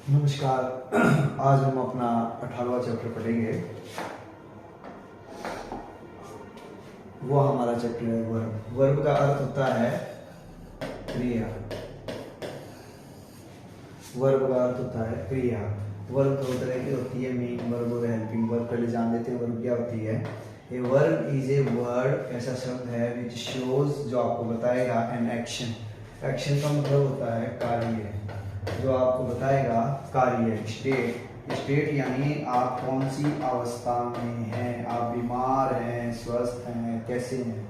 नमस्कार। आज हम अपना 18वां चैप्टर पढ़ेंगे। वो हमारा चैप्टर है वर्ब। वर्ब का अर्थ होता है क्रिया। वर्ब का अर्थ होता है क्रिया। वर्ब दो तरह की होती है, मेन वर्ब और हेल्पिंग वर्ब। पहले जान लेते हैं वर्ब क्या होती है। A verb is a word, ऐसा शब्द है विच शोज, जो आपको बताएगा एन एक्शन। एक्शन का मतलब होता है कार्य, जो आपको बताएगा कार्य। स्टेट, स्टेट यानी आप कौन सी अवस्था में हैं, आप बीमार हैं, स्वस्थ हैं, कैसे हैं।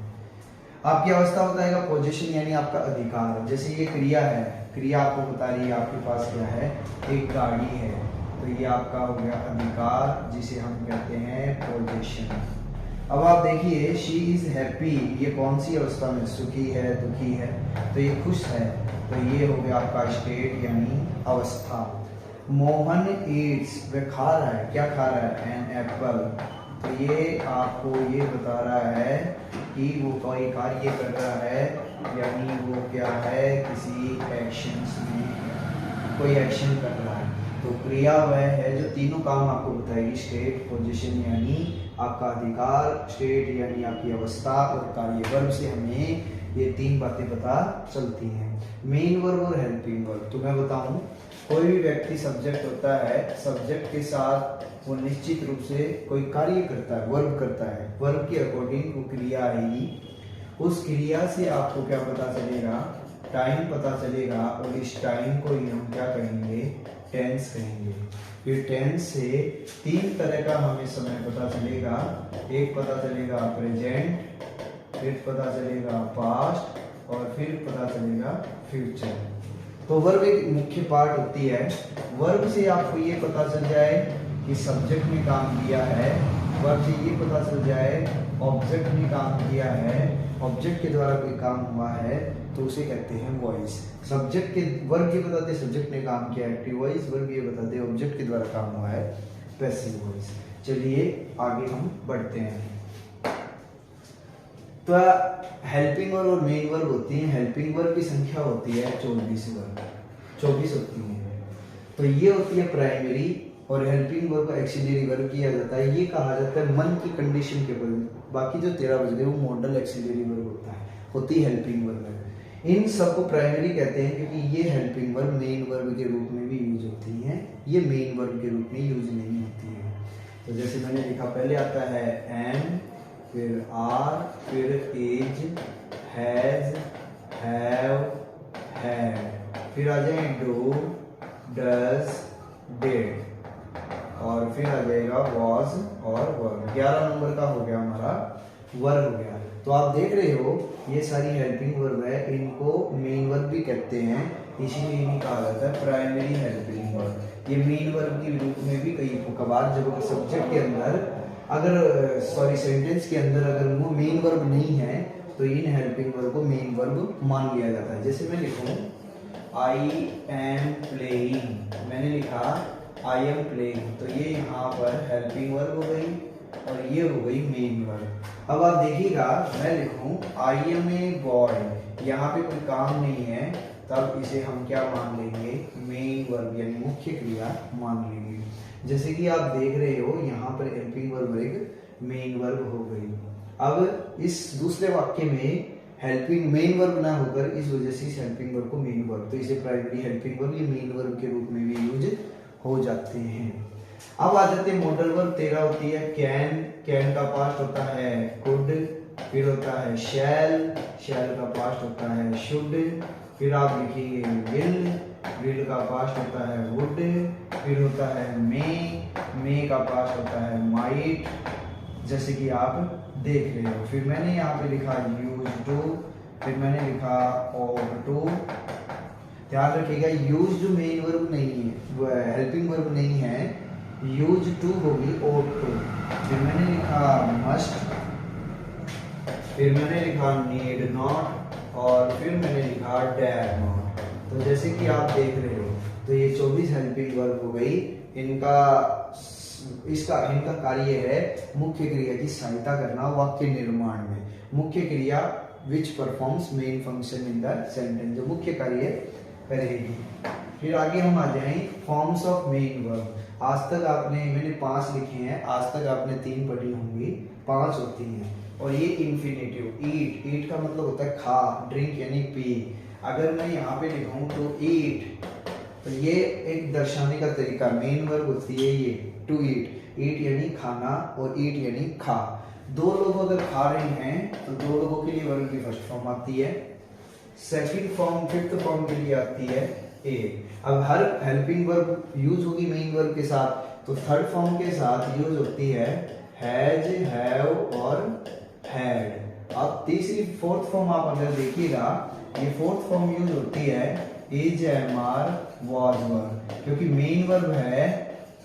आपकी अवस्था बताएगा पोजीशन यानी आपका अधिकार। जैसे ये क्रिया है, क्रिया आपको बता रही है आपके पास क्या है, एक गाड़ी है, तो ये आपका हो गया अधिकार, जिसे हम कहते हैं पोजीशन। अब आप देखिए, शी इज हैप्पी, ये कौन सी अवस्था में, सुखी है, दुखी है, तो ये खुश है, तो ये हो गया आपका स्टेट यानी अवस्था। मोहन ईट्स, वह खा रहा है, क्या खा रहा है, एन एप्पल, तो ये आपको ये बता रहा है कि वो कोई कार्य कर रहा है, यानी वो क्या है, किसी एक्शन में कोई एक्शन कर रहा है। तो क्रिया वह है जो तीनों काम आपको बताएगी, स्टेट, पोजीशन यानी आपका अधिकार, स्टेट यानी आपकी अवस्था, और कार्य। वर्ब से हमें ये तीन बातें पता चलती हैं, मेन वर्ब और हेल्पिंग वर्ब। तो मैं बताऊं, कोई भी व्यक्ति सब्जेक्ट होता है, सब्जेक्ट के साथ वो निश्चित रूप से कोई कार्य करता है, वर्ब करता है, वर्ब के अकॉर्डिंग वो क्रिया आएगी। उस क्रिया से आपको क्या पता चलेगा, टाइम पता चलेगा, और इस टाइम को ही हम क्या कहेंगे, टेंस कहेंगे। फिर टेंस से तीन तरह का हमें समय पता चलेगा। एक पता चलेगा प्रेजेंट, फिर पता चलेगा पास्ट, और फिर पता चलेगा फ्यूचर। तो वर्ब एक मुख्य पार्ट होती है। वर्ब से आपको ये पता चल जाए कि सब्जेक्ट ने काम किया है, वर्ब से ये पता चल जाए ऑब्जेक्ट ने काम किया है, ऑब्जेक्ट के द्वारा कोई काम हुआ है, तो उसे कहते हैं वॉइस। सब्जेक्ट के, वर्ब ये बताते सब्जेक्ट ने काम किया है एक्टिव वॉइस, वर्ब ये बताते ऑब्जेक्ट के द्वारा काम हुआ है पैसिव वॉइस। चलिए आगे हम बढ़ते हैं। तो हेल्पिंग वर्ब और मेन वर्ब होती है। हेल्पिंग वर्ब की संख्या होती है 24 वर्ब, 24 होती है। तो ये होती है प्राइमरी, और हेल्पिंग वर्ब को एक्सिलरी वर्ब किया जाता है। ये कहा जाता है मन की कंडीशन के ऊपर। बाकी जो 13 बज गए वो मॉडल एक्सिलरी वर्ब होता है, होती है हेल्पिंग वर्ब। इन सबको प्राइमरी कहते हैं क्योंकि ये हेल्पिंग वर्ब मेन वर्ब के रूप में भी यूज होती हैं, ये मेन वर्ब के रूप में यूज नहीं होती है। तो जैसे मैंने लिखा, पहले आता है एम, फिर आर, फिर इज, हैज, हैव, हैड, फिर आ जाए डू, डज, डिड, और फिर आ जाएगा वॉज और वर। 11 नंबर का हो गया हमारा वर्ब हो गया। तो आप देख रहे हो ये सारी हेल्पिंग वर्ब है, इनको मेन वर्ब भी कहते हैं, इसीलिए इन्हें कहा जाता है प्राइमरी हेल्पिंग वर्ब। ये मेन वर्ब के रूप में भी कई कबार जब सब्जेक्ट के अंदर अगर सेंटेंस के अंदर अगर वो मेन वर्ब नहीं है, तो इन हेल्पिंग वर्ब को मेन वर्ब मान लिया जाता है। जैसे मैं लिखूं आई एम प्लेइंग, मैंने लिखा आई एम प्लेइंग, तो ये यहाँ पर हेल्पिंग वर्ब हो गई और ये हो गई मेन वर्ब। अब आप देखिएगा, मैं लिखूं आई एम ए बॉय, यहाँ पे कोई काम नहीं है, तब इसे हम क्या मान लेंगे, मेन वर्ब यानी मुख्य क्रिया मान लेंगे। जैसे कि आप देख रहे हो यहाँ पर हेल्पिंग वर्ब एक मेन वर्ब हो गई। अब इस दूसरे वाक्य में हेल्पिंग मेन वर्ब ना होकर इस वजह से इस हेल्पिंग वर्ब को मेन वर्ब, तो इसे प्राइमरी हेल्पिंग वर्ब या मेन वर्ब के रूप में भी यूज हो जाते हैं। अब आ जाते हैं मॉडल वर्ब। 13 होती है कैन, कैन का पास्ट होता है कुड, फिर होता है शैल, शैल का पास्ट होता है शुड, फिर आप लिखिए विल, विल का पास्ट होता है वुड, फिर होता है मे का पास्ट होता है माइट, जैसे कि आप देख रहे हो। फिर मैंने यहाँ पे लिखा यूज टू, फिर मैंने लिखा ought टू। ध्यान रखिएगा, यूज जो मेन वर्ब नहीं है, हेल्पिंग वर्ब नहीं है, यूज टू होगी ought टू। फिर मैंने लिखा मस्ट, फिर मैंने लिखा नीड नॉट, और फिर मैंने लिखा डेयर नॉट। तो जैसे कि आप देख रहे हो, तो ये 24 हेल्पिंग वर्ब हो गई। इनका कार्य है मुख्य क्रिया की सहायता करना वाक्य निर्माण में। मुख्य क्रिया विच performs main function in the sentence, जो मुख्य कार्य करेगी। फिर आगे हम आ जाएं फॉर्म्स ऑफ मेन वर्ब। आज तक मैंने 5 लिखे हैं, आज तक आपने 3 पढ़ी होंगी, 5 होती हैं। और ये इन्फिनेटिव ईट, ईट का मतलब होता है खा, ड्रिंक यानी पी। अगर मैं यहाँ पे लिखूँ तो ईट, तो ये एक दर्शाने का तरीका, मेन वर्ब होती है ये टू ईट। ईट यानी खाना और ईट यानी खा। 2 लोग अगर खा रहे हैं तो 2 लोगों के लिए वर्ब की फर्स्ट फॉर्म आती है, सेकंड फॉर्म फिफ्थ फॉर्म के लिए आती है ए। अब हर हेल्पिंग वर्ब यूज होगी मेन वर्ब के साथ, तो थर्ड फॉर्म के साथ यूज होती है हैज, हैव और हैड। अब तीसरी फोर्थ फॉर्म आप अगर देखिएगा, ये फोर्थ फॉर्म यूज होती है इज, एम, आर, वॉज, वर। क्योंकि मेन वर्ब है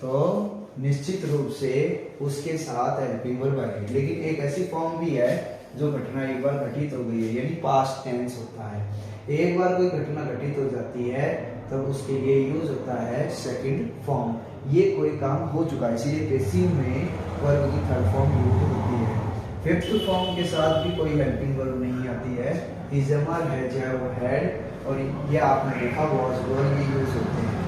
तो निश्चित रूप से उसके साथ हेल्पिंग वर्ब आएगी। लेकिन एक ऐसी फॉर्म भी है जो घटना एक बार घटित हो गई है, यानी पास्ट टेंस होता है। एक बार कोई घटना घटित हो जाती है तब उसके लिए यूज होता है सेकंड फॉर्म। ये कोई काम हो चुका है, इसलिए पैसिव में वर्ब की थर्ड फॉर्म यूज होती है। फिफ्थ फॉर्म के साथ भी कोई हेल्पिंग वर्ब नहीं आती है, is, am, are, has, have, had और ये आपने देखा वॉज, वर, ये यूज होते हैं।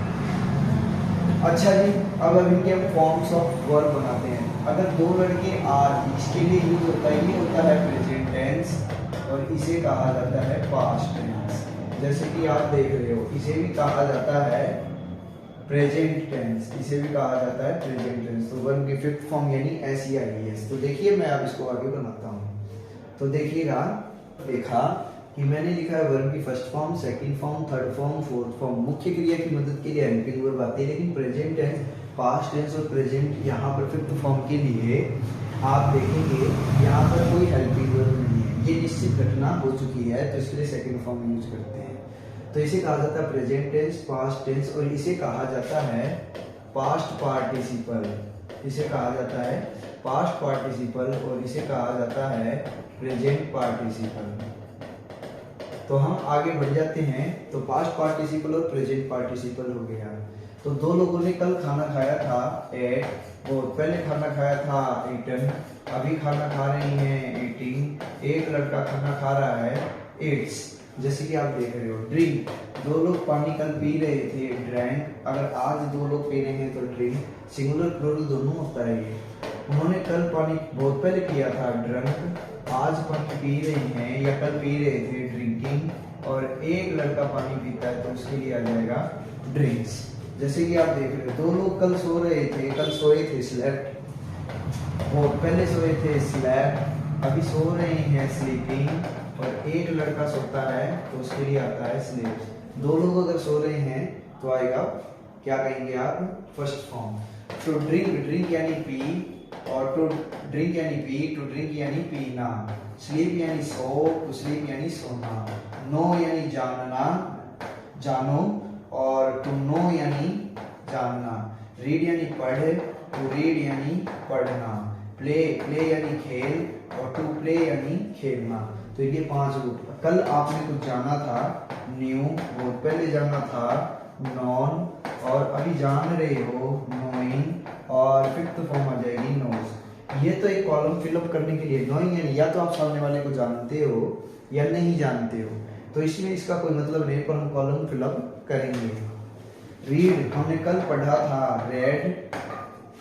अच्छा जी, अब इनके हम फॉर्म्स ऑफ वर्ब बनाते हैं। अगर 2 लड़के आर, इसके लिए यूज होता है, ये होता है प्रेजेंट टेंस और इसे कहा जाता है पास्ट टेंस। जैसे कि आप देख रहे हो, इसे भी कहा जाता है प्रेजेंट टेंस, इसे भी कहा जाता है प्रेजेंट टेंस। तो वर्ब की फिफ्थ फॉर्म यानी SEIES। तो देखिए मैं अब इसको आगे बनाता हूँ। तो देखिएगा, देखा कि मैंने लिखा है वर्ब की first form, second form, third form, fourth form. मुख्य क्रिया की मदद के लिए हेल्पिंग वर्ब आती है, लेकिन प्रेजेंट टेंस, पास्ट टेंस और प्रेजेंट यहाँ पर फिफ्थ फॉर्म के लिए आप देखेंगे यहाँ पर कोई हेल्पिंग वर्ब नहीं है, ये निश्चित घटना हो चुकी है तो इसके लिए सेकंड फॉर्म यूज करते हैं। तो इसे कहा जाता है प्रेजेंट टेंस, पास्ट टेंस और इसे कहा जाता है पास्ट पार्टिसिपल। इसे कहा जाता है पास्ट पार्टिसिपल और इसे कहा जाता है प्रेजेंट पार्टिसिपल। तो हम आगे बढ़ जाते हैं। तो पास्ट पार्टिसिपल और प्रेजेंट पार्टिसिपल हो गया। तो 2 लोगों ने कल खाना खाया था एट, और पहले खाना खाया था एटन, अभी खाना खा रही हैं एटिंग। एक लड़का खाना खा रहा है एट्स। जैसे कि आप देख रहे हो ड्रिंक, 2 लोग पानी कल पी रहे थे ड्रैंक। अगर आज 2 लोग पी रहे हैं तो ड्रिंक, सिंगुलर प्लूरल दोनों होता है ये। उन्होंने कल पानी बहुत पहले पिया था ड्रंक, आज पानी पी रहे हैं या कल पी रहे थे ड्रिंकिंग। और एक लड़का पानी पीता है तो उसके लिए आ जाएगा ड्रिंक्स। जैसे कि आप देख रहे हो 2 लोग कल सो रहे थे, कल सोए थे स्लेप्ट, वो पहले सोए थे स्लैप, अभी सो रहे हैं स्लीपिंग। और एक लड़का सोता है तो उसके लिए आता है स्लीप्स। 2 लोग अगर सो रहे हैं तो आएगा, क्या कहेंगे आप, फर्स्ट फॉर्म। तो ड्रिंक, ड्रिंक यानी पी, और टू ड्रिंक यानी पी, टू ड्रिंक यानी पीना। स्लीप यानी सो, टू स्लीप यानी सोना। नो यानी जानना, जानो, और टू नो यानी जानना। रीड यानी पढ़, टू रीड यानी पढ़ना। प्ले, प्ले यानी खेल, और टू प्ले यानी खेलना। तो ये 5 रूप। कल आपने कुछ जाना था न्यू, बहुत पहले जाना था नॉन, और अभी जान रहे हो नोइंग, और फिफ्थ फॉर्म आ जाएगी नोज। ये तो एक कॉलम फिलअप करने के लिए, नोइंग यानी या तो आप सामने वाले को जानते हो या नहीं जानते हो, तो इसमें इसका कोई मतलब नहीं, पर हम कॉलम फिलअप करेंगे। रीड, हमने कल पढ़ा था रेड,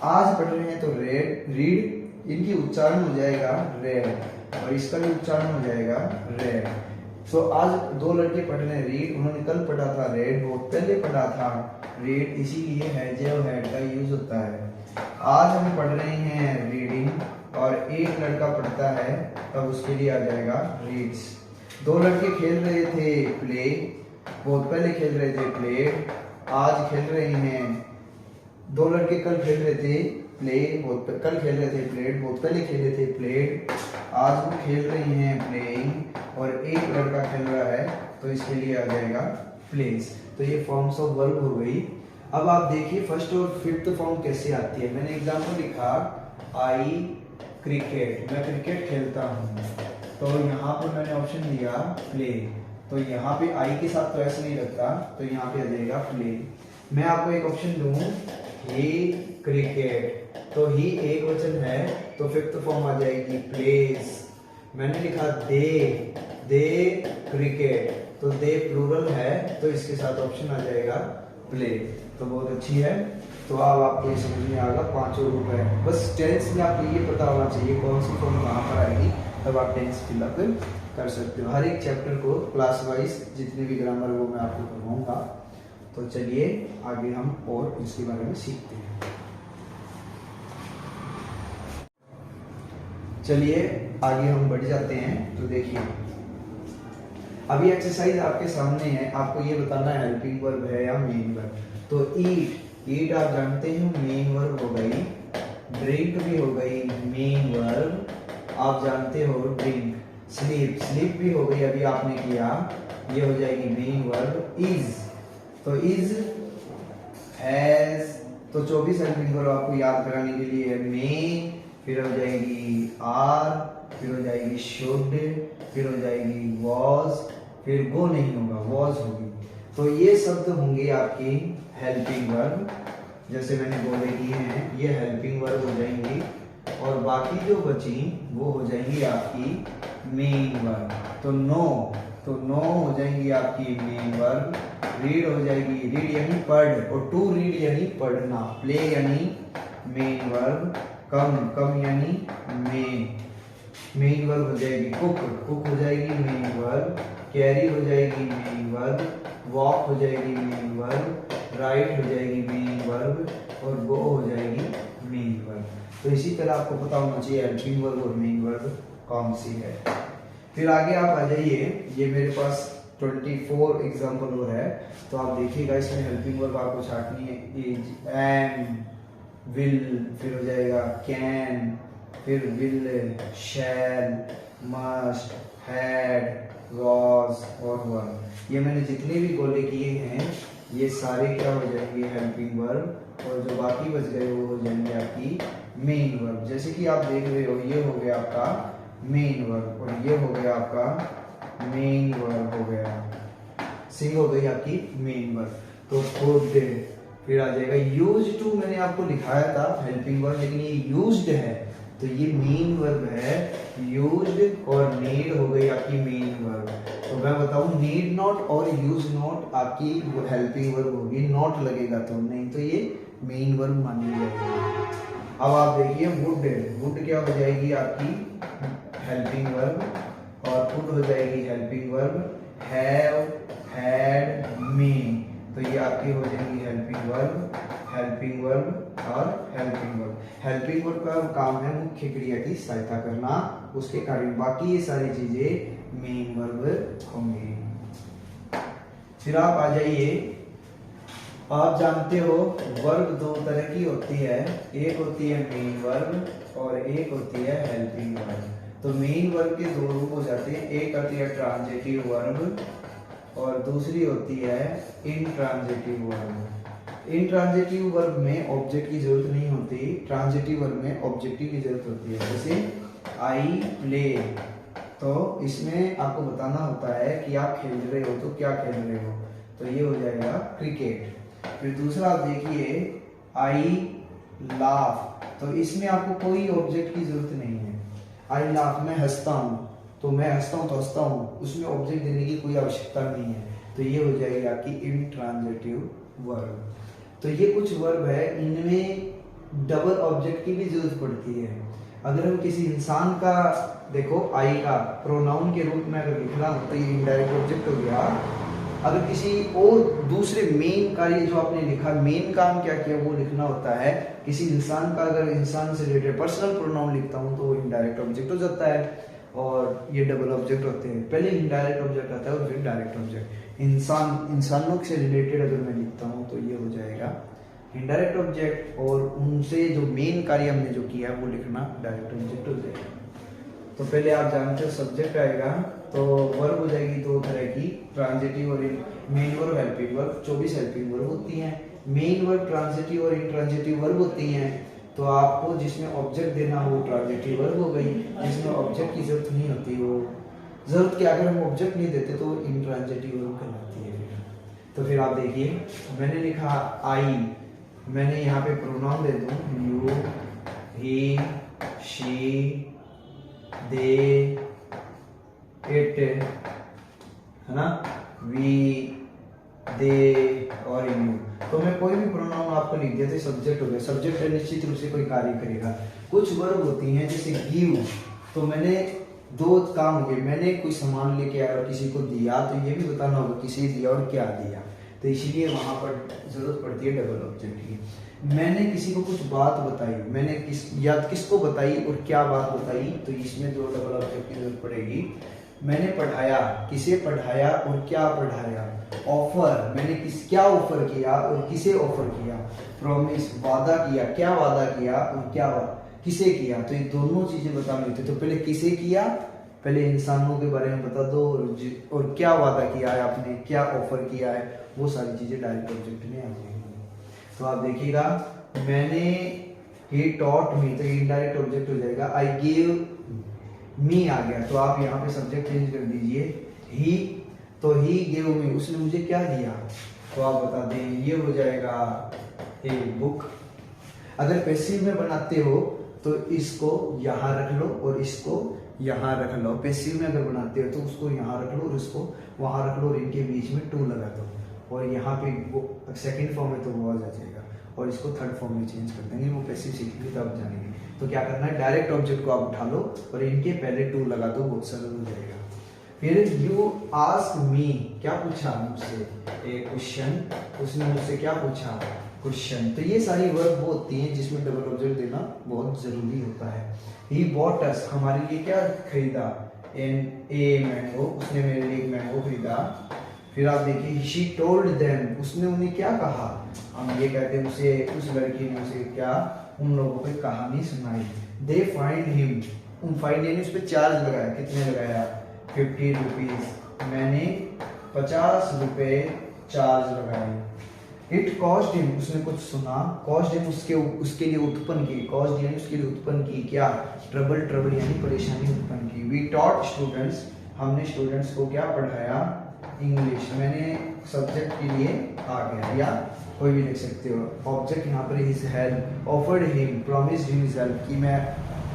आज पढ़ रहे हैं तो रेड, रीड, इनकी उच्चारण हो जाएगा रेड, और इसका भी उच्चारण हो जाएगा रेड। सो आज 2 लड़के पढ़ रहे हैं रीड, उन्होंने कल पढ़ा था रेड, बहुत पहले पढ़ा था रीड, इसीलिए हैज और हैड का यूज होता है। आज हम पढ़ रहे हैं रीडिंग, और एक लड़का पढ़ता है तब उसके लिए आ जाएगा रीड्स। 2 लड़के खेल रहे थे प्ले, बहुत पहले खेल रहे थे प्लेड, आज खेल रहे हैं। 2 लड़के कल खेल रहे थे प्ले, कल खेल रहे थे प्लेड, बहुत पहले खेले थे प्लेड, आज वो खेल रही हैं प्लेइंग, और एक लड़का खेल रहा है तो इसके लिए आ जाएगा प्लेस। तो ये फॉर्म्स ऑफ वर्ब हो गई। अब आप देखिए फर्स्ट और फिफ्थ फॉर्म कैसे आती है। मैंने एग्जाम्पल लिखा आई क्रिकेट, मैं क्रिकेट खेलता हूँ, तो यहाँ पर मैंने ऑप्शन दिया प्ले, तो यहाँ पे आई के साथ तो ऐसे नहीं लगता, तो यहाँ पे आ जाएगा प्ले। मैं आपको एक ऑप्शन दूं ही क्रिकेट, तो ही एक वचन है तो फिफ्थ फॉर्म आ जाएगी प्लेस। मैंने लिखा दे क्रिकेट, तो दे प्लूरल है तो इसके साथ ऑप्शन आ जाएगा प्ले, तो बहुत अच्छी है। तो अब आपको ये समझ में आएगा 5 रूप है। बस टेंस में आपको ये पता होना चाहिए कौन सी फॉर्म कहाँ पर आएगी, तब आप टेंस फिलअप कर सकते हो। हर एक चैप्टर को क्लास वाइज जितने भी ग्रामर वो मैं आपको करवाऊंगा। तो चलिए आगे हम और इसके बारे में सीखते हैं। चलिए आगे हम बढ़ जाते हैं। तो देखिए अभी एक्सरसाइज आपके सामने है, आपको ये बताना है हेल्पिंग वर्ब है या मेन वर्ब। तो ईट आप जानते हैं मेन वर्ब हो गई, ड्रिंक भी हो गई मेन वर्ब, आप जानते हो ड्रिंक। स्लीप भी हो गई, अभी आपने किया, ये हो जाएगी मेन वर्ब। इज, तो इज, हैज, तो 24 हेल्पिंग वर्ब आपको याद कराने के लिए है मे, फिर हो जाएगी आर, फिर हो जाएगी शुड, फिर हो जाएगी वॉज, फिर गो नहीं होगा वॉज होगी। तो ये शब्द होंगे आपकी हेल्पिंग वर्ब, जैसे मैंने बोले किए हैं, ये हेल्पिंग वर्ब हो जाएंगी। और बाकी जो बची वो हो जाएंगी आपकी मेन वर्ब। तो नो हो जाएंगी आपकी मेन वर्ब। रीड हो जाएगी, रीड यानी पढ़, और टू रीड यानी पढ़ना। प्ले यानी मेन वर्ब। कम यानी मेन वर्ब हो जाएगी। कुक हो जाएगी मेन वर्ब। कैरी हो जाएगी मेन वर्ब। वॉक हो जाएगी मेन वर्ब। राइट हो जाएगी मेन वर्ब, और गो हो जाएगी मेन वर्ब। तो इसी तरह आपको पता होना चाहिए हेल्पिंग वर्ब और मेन वर्ब कौन सी है। फिर आगे आप आ जाइए, ये मेरे पास 24 एग्जाम्पल और है, तो आप देखिएगा इसमें हेल्पिंग वर्ब आपको छाटनी है। इज, एम, विल, फिर हो जाएगा कैन, फिर will, shall, must, had, was और वर। ये मैंने जितने भी गोले किए हैं ये सारे क्या हो जाएंगे हेल्पिंग वर्ब, और जो बाकी बच गए वो हो जाएंगे आपकी मेन वर्ब। जैसे कि आप देख रहे हो ये हो गया आपका मेन वर्ब, और ये हो गया आपका मेन वर्ब हो गया, सी हो गई आपकी मेन वर्ब। तो फूड, फिर आ जाएगा यूज टू, मैंने आपको लिखाया था हेल्पिंग वर्ब, लेकिन ये यूज्ड है, तो ये मेन वर्ब है यूज्ड। और नीड हो गई आपकी मेन वर्ब। तो मैं बताऊं नीड नॉट और यूज नॉट आपकी हेल्पिंग वर्ब होगी, नॉट लगेगा तो, नहीं तो ये मेन वर्ब मानी जाएगी। अब आप देखिए वुड क्या हो जाएगी आपकी हेल्पिंग वर्ब, और फूड हो जाएगी हेल्पिंग वर्ब। हैव, हैड, मे, तो ये आपकी हो जाएगी हेल्पिंग वर्ब और हेल्पिंग वर्ब। हेल्पिंग वर्ब का काम है मुख्य क्रिया की सहायता करना, उसके कारण बाकी ये सारी चीजें मेन वर्ब होंगी। फिर आप आ जाइए, आप जानते हो वर्ब दो तरह की होती है, एक होती है मेन वर्ब और एक होती है हेल्पिंग वर्ब। तो मेन वर्ब के दो रूप हो जाते हैं, एक आती है ट्रांजिटिव वर्ब और दूसरी होती है इंट्रांजिटिव वर्ब। इंट्रांजिटिव वर्ब में ऑब्जेक्ट की जरूरत नहीं होती, ट्रांजिटिव वर्ब में ऑब्जेक्टिव की जरूरत होती है। जैसे आई प्ले, तो इसमें आपको बताना होता है कि आप खेल रहे हो, तो क्या खेल रहे हो, तो ये हो जाएगा क्रिकेट। फिर दूसरा आप देखिए आई लाफ, तो इसमें आपको कोई ऑब्जेक्ट की जरूरत नहीं है। आई लाफ, मैं हंसता हूँ, तो मैं हंसता हूँ तो हंसता हूँ, उसमें ऑब्जेक्ट देने की कोई आवश्यकता नहीं है, तो ये हो जाएगी आपकी इंट्रांजिटिव वर्ब। तो ये कुछ वर्ब है, इनमें डबल ऑब्जेक्ट की भी जरूरत पड़ती है। अगर हम किसी इंसान का देखो, आई का प्रोनाउन के रूप में अगर लिखना हो तो ये इनडायरेक्ट ऑब्जेक्ट हो गया। अगर किसी और दूसरे मेन कार्य जो आपने लिखा, मेन काम क्या किया वो लिखना होता है। किसी इंसान का अगर इंसान से रिलेटेड पर्सनल प्रोनाउन लिखता हूँ तो वो इनडायरेक्ट ऑब्जेक्ट हो जाता है, और ये डबल ऑब्जेक्ट होते हैं। पहले इनडायरेक्ट ऑब्जेक्ट आता है और फिर डायरेक्ट ऑब्जेक्ट। इंसानों से रिलेटेड अगर मैं लिखता हूँ तो ये हो जाएगा इनडायरेक्ट ऑब्जेक्ट, और उनसे जो मेन कार्य हमने जो किया है वो लिखना डायरेक्ट ऑब्जेक्ट हो जाएगा। तो पहले आप जानते हो सब्जेक्ट आएगा, तो वर्ब हो जाएगी दो तरह की, ट्रांजिटिव और main verb, helping verb. 24 helping verb होती हैं। मेन वर्ब ट्रांजिटिव और इंट्रांजिटिव वर्ब होती हैं। तो आपको जिसमें ऑब्जेक्ट देना हो वो ट्रांजिटिव वर्ब हो गई, जिसमें ऑब्जेक्ट की जरूरत नहीं होती वो जरूरत के अगर हम ऑब्जेक्ट नहीं देते तो इंट्रांजिटिव वर्ब कहलाती है। तो फिर आप देखिए, मैंने लिखा आई, मैंने यहाँ पे प्रोनाउन दे दूं you, he, she, they, it, है ना, वी, दे और यू। तो मैं कोई भी प्रोनाउन आपको लिख दिया तो सब्जेक्ट हो गया। सब्जेक्ट निश्चित रूप से कोई कार्य करेगा। कुछ वर्ब होती हैं जैसे गिव, तो मैंने दो काम हो गए, मैंने कोई सामान लेके आया और किसी को दिया, तो ये भी बताना होगा किसे दिया और क्या दिया, तो इसीलिए वहां पर जरूरत पड़ती है डबल ऑब्जेक्ट की। मैंने किसी को कुछ बात बताई, मैंने किसको बताई और क्या बात बताई, तो इसमें दो डबल ऑब्जेक्ट की जरूरत पड़ेगी। मैंने पढ़ाया, किसे पढ़ाया और क्या पढ़ाया। ऑफर, मैंने क्या ऑफर किया और किसे ऑफर किया। प्रॉमिस, वादा किया, क्या वादा किया और क्या किसे किया, तो ये दोनों चीजें बतानी होती है। तो पहले किसे किया, पहले इंसानों के बारे में बता दो, और क्या वादा किया है आपने, क्या ऑफर किया है, वो सारी चीजें डायरेक्ट ऑब्जेक्ट में आ जाएंगी। तो आप देखिएगा, मैंने ही टॉट मी, तो इनडायरेक्ट ऑब्जेक्ट हो जाएगा। आई गिव मी आ गया, तो आप यहाँ पे सब्जेक्ट चेंज कर दीजिए ही, तो ही गिव मी, उसने मुझे क्या दिया, तो आप बता दें, ये हो जाएगा ए बुक। अगर पैसिव में बनाते हो तो इसको यहाँ रख लो और इसको यहाँ रख लो। पैसिव में अगर बनाते हो तो उसको यहाँ रख लो और इसको वहाँ रख लो और इनके बीच में टू लगा दो, और यहाँ पे वो सेकंड फॉर्म में तो वो आ जाएगा, और इसको थर्ड फॉर्म में चेंज कर देंगे। वो पैसिव सीखेंगे तब जानेंगे। तो क्या करना है, डायरेक्ट ऑब्जेक्ट को आप उठा लो और इनके पहले टू लगा दो, बहुत सरल हो जाएगा। फिर यू आस्क मी, क्या पूछा मुझसे, ए क्वेश्चन, उसने मुझसे क्या पूछा, क्वेश्चन। तो ये सारी वर्ब वो होती हैं जिसमें डबल ऑब्जेक्ट देना बहुत जरूरी होता है। ही बॉट अस, हमारे लिए क्या खरीदा, ए मैंगो, उसने मेरे लिए एक मैंगो खरीदा। फिर आप देखिए, शी टोल्ड देम, उसने उन्हें क्या कहा। हम ये कहते हैं उसे, उस लड़की ने उसे क्या, उन लोगों को कहानी सुनाई। दे फाइंड हिम, उन फाइंड यानी उस पर चार्ज लगाया, कितने लगाया, 50 रुपीज, मैंने 50 रुपए चार्ज लगाए। इट कॉस्ट हिम, उसने कुछ सुना, कॉस्ट हिम उसके लिए उत्पन्न की, कॉस्ट यानी उसके लिए उत्पन्न की क्या, ट्रबल यानी परेशानी उत्पन्न की। वी टॉट स्टूडेंट्स, हमने स्टूडेंट्स को क्या पढ़ाया, इंग्लिश। मैंने सब्जेक्ट के लिए आ गया, या कोई भी लिख सकते हो। ऑब्जेक्ट यहाँ पर his help, offered him, promised him his help, कि मैं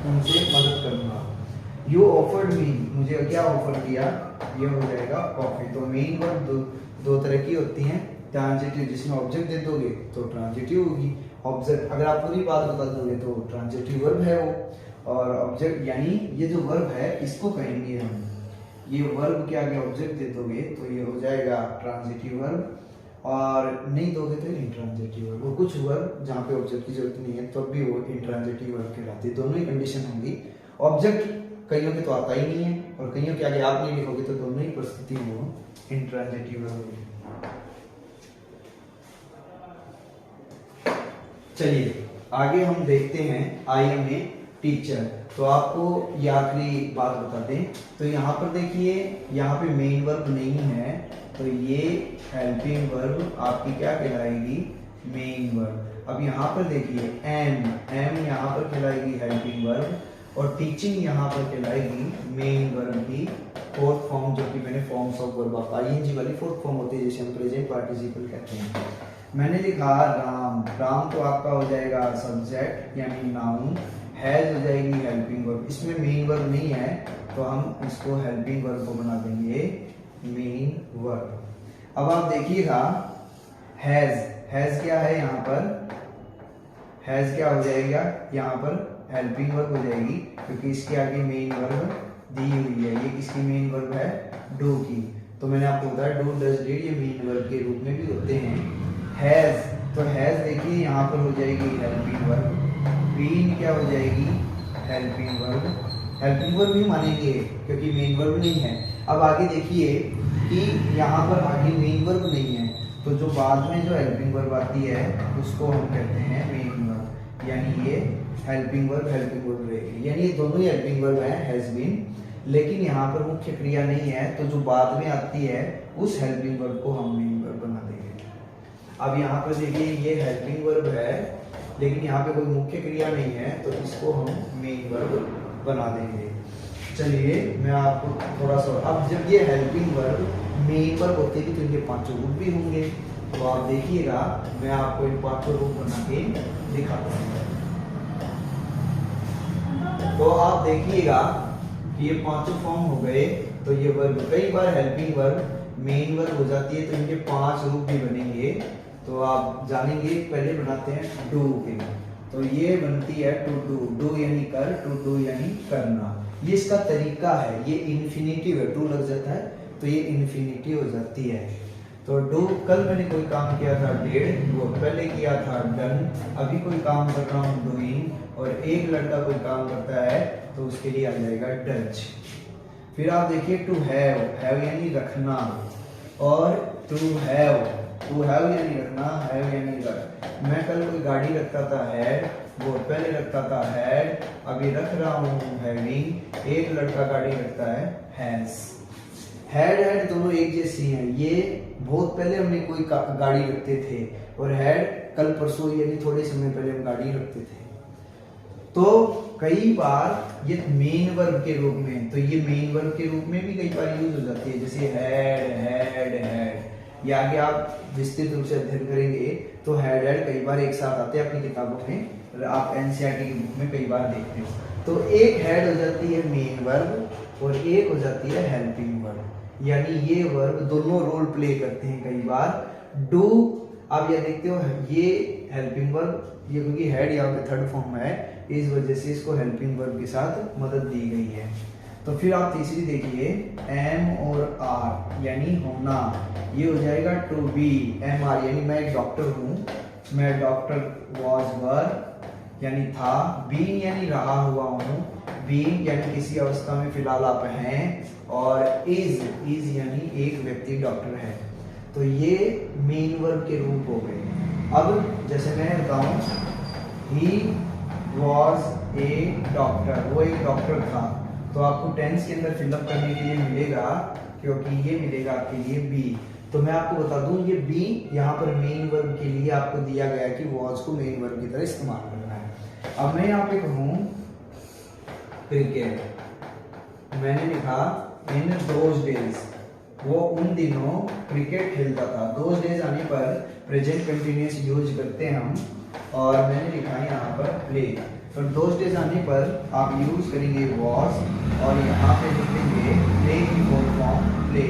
उनसे मदद करूंगा। यू ऑफर्ड मी, मुझे क्या ऑफर किया, ये हो जाएगा कॉफी। तो मेन वर्ब दो तरह की होती हैं, ट्रांजिटिव, जिसमें ऑब्जेक्ट दे दोगे तो ट्रांजिटिव होगी। ऑब्जेक्ट अगर आप पूरी बात बता दोगे तो ट्रांजिटिव वर्ब है वो, और ऑब्जेक्ट यानी ये जो वर्ब है इसको कहेंगे हम, ये वर्ब के आगे ऑब्जेक्ट दे दोगे तो ये हो जाएगा ट्रांजिटिव वर्ब, और नहीं दोगे तो इंट्रांजिटिव वर्ब। वो कुछ वर्ब जहाँ पे ऑब्जेक्ट की जरूरत नहीं है तो भी वो इंट्रांजिटिव वर्ब कहलाती है। दोनों ही कंडीशन होंगी। ऑब्जेक्ट कईयों के तो आता ही नहीं है, और कईयों के आगे आप नहीं लिखोगे तो दोनों ही परिस्थिति में वो इंट्रांजिटिव वर्ब होगी। चलिए आगे हम देखते हैं, आई एम ए टीचर। तो आपको ये आखिरी बात बता दें, तो यहाँ पर देखिए, यहाँ पे मेन वर्ब नहीं है, तो ये हेल्पिंग वर्ब आपकी क्या कहलाएगी, मेन वर्ब। अब यहाँ पर देखिए, एम यहाँ पर कहलाएगी हेल्पिंग वर्ब, और टीचिंग यहाँ पर कहलाएगी मेन वर्ब की फोर्थ फॉर्म, जो कि मैंने फॉर्म्स ऑफ वर्ब आपका आईएनजी वाली फोर्थ फॉर्म होती है, जिसे हम प्रेजेंट पार्टिसिपल कहते हैं। मैंने लिखा राम, राम तो आपका हो जाएगा सब्जेक्ट यानी नाउन, हैज हो जाएगी हेल्पिंग वर्ब। इसमें मेन वर्ब नहीं है तो हम इसको हेल्पिंग वर्ब को बना देंगे मेन वर्ब। अब आप देखिएगा, हैज क्या है यहाँ पर, हैज क्या हो जाएगा यहाँ पर, हेल्पिंग वर्ब हो जाएगी, क्योंकि इसके आगे मेन वर्ब दी हुई है। ये किसकी मेन वर्ब है, डू की। तो मैंने आपको बताया डू, डज, डिड ये मेन वर्ब के रूप में भी होते हैं। हैज, तो हैज देखिए यहाँ पर हो जाएगी हेल्पिंग वर्ब, बीन क्या हो जाएगी, हेल्पिंग वर्ब। हेल्पिंग वर्ब भी मानेंगे क्योंकि मेन वर्ब नहीं है। अब आगे देखिए कि यहाँ पर आगे मेन वर्ब नहीं है, तो जो बाद में जो हेल्पिंग वर्ब आती है उसको हम कहते हैं मेन वर्ब, यानी ये हेल्पिंग वर्ब रहेगी। यानी ये दोनों ही हेल्पिंग वर्ब है, हैज बीन, लेकिन यहाँ पर मुख्य क्रिया नहीं है, तो जो बाद में आती है उस हेल्पिंग वर्ब को हम मेन वर्ब बना देंगे। अब यहाँ पर देखिए, ये हेल्पिंग वर्ब है लेकिन यहाँ पे कोई मुख्य क्रिया नहीं है, तो इसको हम मेन वर्ब बना देंगे। चलिए मैं आपको थोड़ा सा, अब जब ये हेल्पिंग वर्ब मेन वर्ब होती है तो इनके पांचों रूप भी होंगे, तो आप देखिएगा मैं आपको इन पांचों रूप बना के दिखाता हूँ। तो आप देखिएगा कि ये पांचों फॉर्म हो गए, तो ये वर्ब, कई बार हेल्पिंग वर्ब मेन वर्ब हो जाती है तो इनके 5 रूप भी बनेंगे। तो तो आप जानेंगे, पहले बनाते हैं डू के लिए। तो ये बनती है टू डू, डू यानी कर, टू डू यानी करना। ये इसका तरीका है, ये इन्फिनिटिव है, टू लग जाता है तो ये इन्फिनिटिव हो जाती है। तो डू, कल मैंने कोई काम किया था डेड, वो पहले किया था डन, अभी कोई काम कर रहा हूँ डूइंग, और एक लड़का कोई काम करता है तो उसके लिए आ जाएगा डज। फिर आप देखिए टू हैव यानी रखना, और टू हैव यानी रखना, हैव यानी रख। मैं कल कोई गाड़ी रखता था हैड, वो पहले रखता था हैड, अभी रख रहा हूँ हैविंग। एक लड़का गाड़ी रखता है हैज। हैड दोनों एक जैसी हैं। ये बहुत पहले हमने कोई गाड़ी रखते थे, और हैड कल परसों यानी थोड़े समय पहले हम गाड़ी रखते थे। तो कई बार ये मेन वर्ब के रूप में, तो ये मेन वर्ब के रूप में भी कई बार यूज हो जाती है, जैसे हैड। ये आगे आप विस्तृत रूप से अध्ययन करेंगे तो हैड कई बार एक साथ आते हैं अपनी किताबों में, आप एनसीईआरटी की बुक में कई बार देखते हो। तो एक हैड हो जाती है मेन वर्ब और एक हो जाती है हेल्पिंग वर्ब, यानी ये वर्ब दोनों रोल प्ले करते हैं कई बार। डू आप यह देखते हो, ये हेल्पिंग वर्ब, ये क्योंकि हेड यहाँ पे थर्ड फॉर्म है, इस वजह से इसको हेल्पिंग वर्ब के साथ मदद दी गई है। तो फिर आप तीसरी देखिए, एम और आर यानी होना, ये हो जाएगा टू बी। एम आर यानी मैं एक डॉक्टर हूँ, मैं डॉक्टर वॉज वर यानी था, बी यानी रहा हुआ हूँ, बी यानी किसी अवस्था में फिलहाल आप हैं, और इज यानी एक व्यक्ति डॉक्टर है। तो ये मेन वर्ब के रूप हो गए। अब जैसे मैं बताऊं, ही वॉज ए डॉक्टर, वो एक डॉक्टर था, तो आपको टेंस के अंदर फिलअप करने के लिए मिलेगा, क्योंकि ये मिलेगा आपके लिए बी। तो मैं आपको बता दूं, ये बी यहाँ पर मेन वर्ब के लिए आपको दिया गया है कि वॉज को मेन वर्ब की तरह इस्तेमाल करना है। अब मैं यहाँ पे कहूँ क्रिकेट, मैंने लिखा इन दोज डेज, वो उन दिनों क्रिकेट खेलता था। दोज डेज आने पर प्रेजेंट कंटिन्यूअस यूज करते हैं हम, और मैंने लिखा है यहाँ पर प्ले। तो दोज डेज आने पर आप यूज करेंगे वॉज, और यहाँ पे लिखेंगे प्ले की full form play.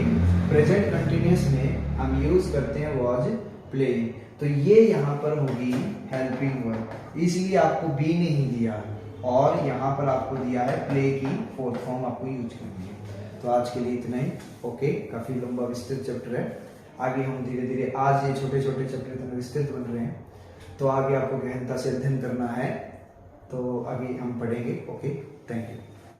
Present continuous में हम यूज करते हैं वॉज प्ले, तो ये यहाँ पर होगी हेल्पिंग वर्ब, इसलिए आपको बी नहीं दिया, और यहाँ पर आपको दिया है प्ले की फोर्थ फॉर्म आपको यूज करनी है। तो आज के लिए इतना ही, ओके। काफी लंबा विस्तृत चैप्टर है, आगे हम धीरे धीरे, आज ये छोटे छोटे चैप्टर इतने विस्तृत बन रहे हैं, तो आगे आपको गहनता से अध्ययन करना है, तो आगे हम पढ़ेंगे, ओके। Thank you.